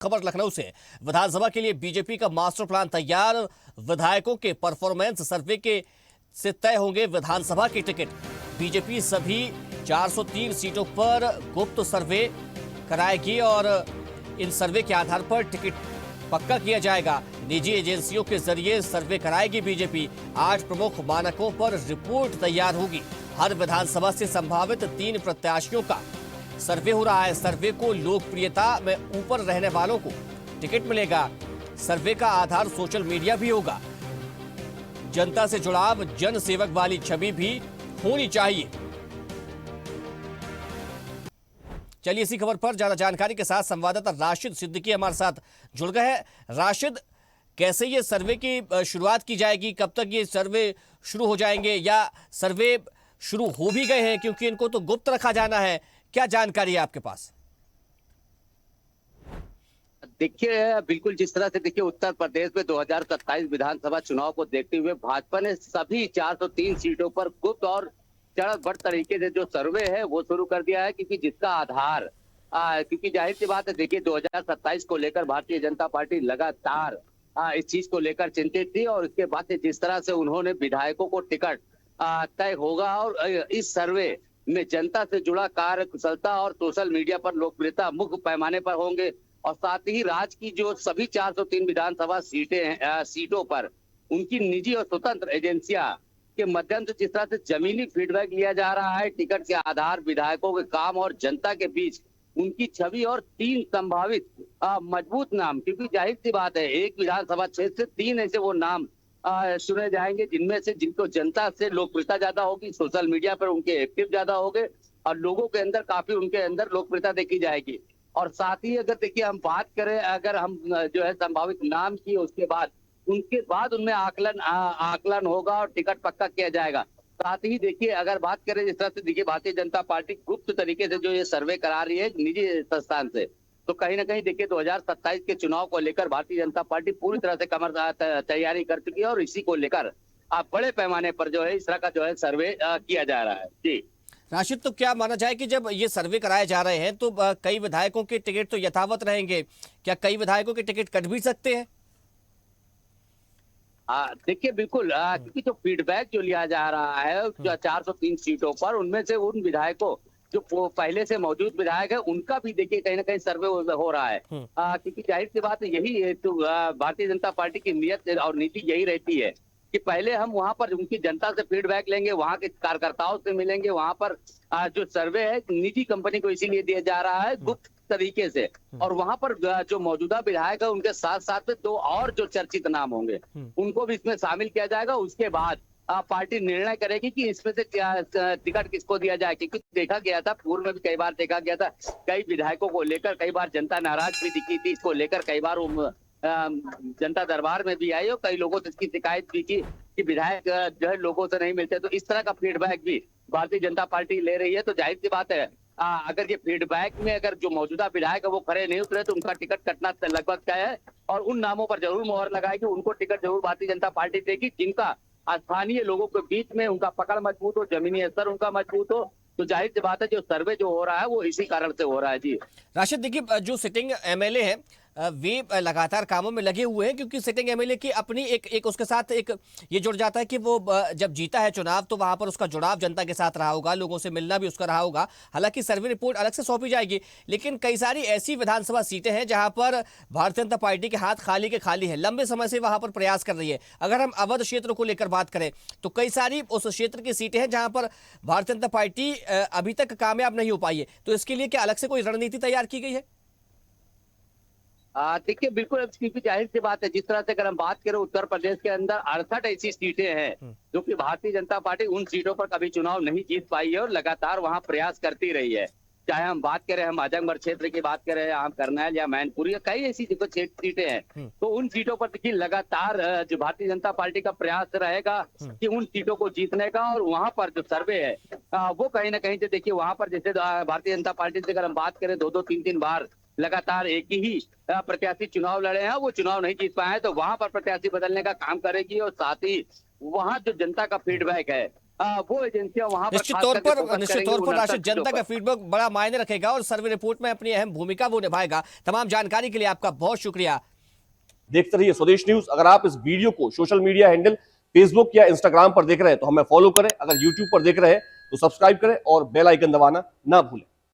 खबर लखनऊ से। विधानसभा के लिए बीजेपी का मास्टर प्लान तैयार। विधायकों के परफॉर्मेंस सर्वे के से तय होंगे विधानसभा के टिकट। बीजेपी सभी 403 सीटों पर गुप्त सर्वे कराएगी और इन सर्वे के आधार पर टिकट पक्का किया जाएगा। निजी एजेंसियों के जरिए सर्वे कराएगी बीजेपी। 8 प्रमुख मानकों पर रिपोर्ट तैयार होगी। हर विधानसभा से संभावित 3 प्रत्याशियों का सर्वे हो रहा है। सर्वे को लोकप्रियता में ऊपर रहने वालों को टिकट मिलेगा। सर्वे का आधार सोशल मीडिया भी होगा। जनता से जुड़ाव, जन सेवक वाली छवि भी होनी चाहिए। चलिए इसी खबर पर ज्यादा जानकारी के साथ संवाददाता राशिद सिद्दीकी हमारे साथ जुड़ गए हैं। राशिद, कैसे ये सर्वे की शुरुआत की जाएगी? कब तक ये सर्वे शुरू हो जाएंगे या सर्वे शुरू हो भी गए हैं, क्योंकि इनको तो गुप्त रखा जाना है? क्या जानकारी है आपके पास? देखिए, बिल्कुल जिस तरह से देखिए उत्तर प्रदेश में 2027 विधानसभा चुनाव को देखते हुए भाजपा ने सभी 403 सीटों पर गुप्त और चरणबद्ध तरीके से जो सर्वे है वो शुरू कर दिया है, क्योंकि जिसका आधार क्योंकि जाहिर सी बात है, देखिए 2027 को लेकर भारतीय जनता पार्टी लगातार इस चीज को लेकर चिंतित थी और इसके बाद से जिस तरह से उन्होंने विधायकों को टिकट तय होगा और इस सर्वे में जनता से जुड़ा कार्य कुशलता और सोशल मीडिया पर लोकप्रियता मुख्य पैमाने पर होंगे और साथ ही राज्य की जो सभी 403 विधानसभा सीटों पर उनकी निजी और स्वतंत्र एजेंसियां के माध्यम से जिस तरह से जमीनी फीडबैक लिया जा रहा है, टिकट के आधार विधायकों के काम और जनता के बीच उनकी छवि और 3 संभावित मजबूत नाम, क्योंकि जाहिर सी बात है एक विधानसभा क्षेत्र से 3 ऐसे वो नाम चुने जाएंगे जिनमें से जिनको जनता से लोकप्रियता ज्यादा होगी, सोशल मीडिया पर उनके एक्टिव ज्यादा होंगे और लोगों के अंदर काफी उनके अंदर लोकप्रियता देखी जाएगी। और साथ ही अगर देखिए हम बात करें, अगर हम जो है संभावित नाम की, उसके बाद उनमें आकलन होगा और टिकट पक्का किया जाएगा। साथ ही देखिए अगर बात करें जिस तरह से देखिए भारतीय जनता पार्टी गुप्त तरीके से जो ये सर्वे करा रही है निजी संस्थान से, तो कहीं ना कहीं देखिए 2027 के चुनाव को लेकर भारतीय जनता पार्टी पूरी तरह से कमर तैयारी कर चुकी है और इसी को लेकर बड़े पैमाने पर जो है इस तरह का जो है सर्वे किया जा रहा है। जी राशिद, तो क्या माना जाए कि जब ये सर्वे कराए जा रहे हैं तो कई विधायकों के टिकट तो यथावत रहेंगे, क्या कई विधायकों के टिकट कट भी सकते हैं? देखिए बिल्कुल, क्योंकि जो फीडबैक जो लिया जा रहा है 403 सीटों पर, उनमें से उन विधायकों जो पहले से मौजूद विधायक है उनका भी देखिए कहीं ना कहीं सर्वे हो रहा है। क्योंकि जाहिर सी बात है यही है तो भारतीय जनता पार्टी की नीयत और नीति यही रहती है कि पहले हम वहां पर उनकी जनता से फीडबैक लेंगे, वहां के कार्यकर्ताओं से मिलेंगे। वहां पर जो सर्वे है निजी कंपनी को इसीलिए दिया जा रहा है गुप्त तरीके से, और वहां पर जो मौजूदा विधायक है उनके साथ साथ में 2 और जो चर्चित नाम होंगे उनको भी इसमें शामिल किया जाएगा। उसके बाद पार्टी निर्णय करेगी कि इसमें से क्या टिकट किसको दिया जाए, क्योंकि देखा गया था पूर्व में भी कई बार देखा गया था, कई विधायकों को लेकर कई बार जनता नाराज भी दिखी थी। इसको लेकर कई बार जनता दरबार में भी आई और कई लोगों से इसकी शिकायत भी की कि विधायक जो है लोगों से नहीं मिलते। तो इस तरह का फीडबैक भी भारतीय जनता पार्टी ले रही है। तो जाहिर सी बात है अगर ये फीडबैक में अगर जो मौजूदा विधायक है वो खड़े नहीं उतरे तो उनका टिकट कटना लगभग तय है और उन नामों पर जरूर मोहर लगाएगी। उनको टिकट जरूर भारतीय जनता पार्टी देगी जिनका स्थानीय लोगों के बीच में उनका पकड़ मजबूत हो, जमीनी स्तर उनका मजबूत हो। तो जाहिर सी बात है जो सर्वे जो हो रहा है वो इसी कारण से हो रहा है। जी राशिद, देखिए जो सिटिंग एमएलए है वे लगातार कामों में लगे हुए हैं, क्योंकि सिटिंग एमएलए की अपनी एक उसके साथ एक ये जुड़ जाता है कि वो जब जीता है चुनाव तो वहां पर उसका जुड़ाव जनता के साथ रहा होगा, लोगों से मिलना भी उसका रहा होगा। हालांकि सर्वे रिपोर्ट अलग से सौंपी जाएगी, लेकिन कई सारी ऐसी विधानसभा सीटें हैं जहां पर भारतीय जनता पार्टी के हाथ खाली के खाली है, लंबे समय से वहां पर प्रयास कर रही है। अगर हम अवध क्षेत्र को लेकर बात करें तो कई सारी उस क्षेत्र की सीटें हैं जहां पर भारतीय जनता पार्टी अभी तक कामयाब नहीं हो पाई है। तो इसके लिए क्या अलग से कोई रणनीति तैयार की गई है? देखिए बिल्कुल, क्योंकि जाहिर सी बात है जिस तरह से अगर हम बात करें उत्तर प्रदेश के अंदर 68 ऐसी सीटें हैं जो कि भारतीय जनता पार्टी उन सीटों पर कभी चुनाव नहीं जीत पाई है और लगातार वहां प्रयास करती रही है। चाहे हम बात करें, हम आजमगढ़ क्षेत्र की बात करें, हम करनैल या मैनपुरी, कई ऐसी सीटें हैं। तो उन सीटों पर देखिए लगातार जो भारतीय जनता पार्टी का प्रयास रहेगा कि उन सीटों को जीतने का, और वहां पर जो सर्वे है वो कहीं ना कहीं से देखिए वहां पर जैसे भारतीय जनता पार्टी से अगर हम बात करें 2-2, 3-3 बार लगातार एक ही प्रत्याशी चुनाव लड़े हैं, वो चुनाव नहीं जीत पाए हैं, तो वहां पर प्रत्याशी बदलने का काम करेगी और साथ ही वहां जो जनता का फीडबैक है वो एजेंसियां वहां पर निश्चित खास तौर करके पर फोकस निश्चित करेंगी तौर पर 69 राशिद, सीटों जनता का पर। फीडबैक बड़ा मायने रखेगा और सर्वे रिपोर्ट में अपनी अहम भूमिका वो निभाएगा। तमाम जानकारी के लिए आपका बहुत शुक्रिया। देखते रहिए स्वदेश न्यूज। अगर आप इस वीडियो को सोशल मीडिया हैंडल फेसबुक या इंस्टाग्राम पर देख रहे हैं तो हमें फॉलो करें, अगर यूट्यूब पर देख रहे हैं तो सब्सक्राइब करें और बेल आइकन दबाना ना भूलें।